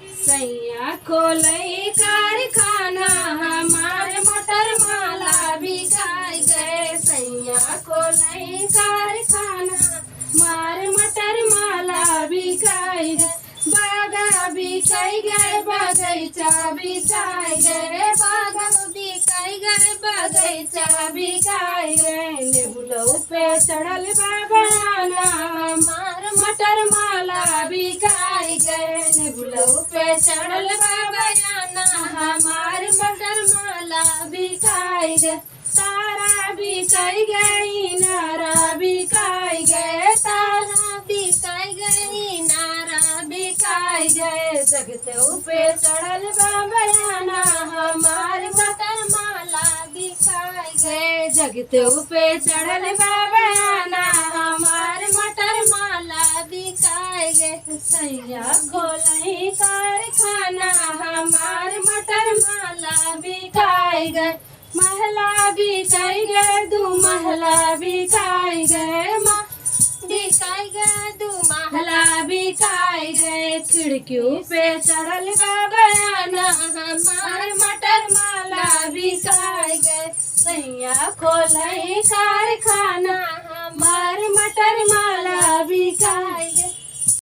सैया खोले कारखाना हमारे मटर माला बिकाई गए। सैया खोले कारखाना हमारे मटर माला बिकाई गए। बागा बिकाई गए बगीचा बिकाई गए। बागा बिकाई गए बगीचा बिकाई गए। नेबुलऊ पे चढ़ल बाबराना हमार मटर माला बिकाई गए। नेबुलऊ पे चढ़ल बाबराना हमार मटर माला बिकाई गए। तारा बिकाई गई नारा बिकाई गए। तारा बिकाई गई नारा बिकाई गए। जगते पे चढ़ल बाबराना हमार मटर माला बिकाई गए। जगते पे चढ़ल बाबराना हमार मटर माला बिकाई गए। सैया खोले कारखाना हमार मटर माला बिकाई गए। महला बिकाई गए दू महला बिकाई गए। बिकाई गए दू महला बिकाई गए। खिड़कियों पे चढ़ल बाबराना हमार मटर माला बिकाई गए। सैया खोले कारखाना हमार मटर माला बिकाई गए।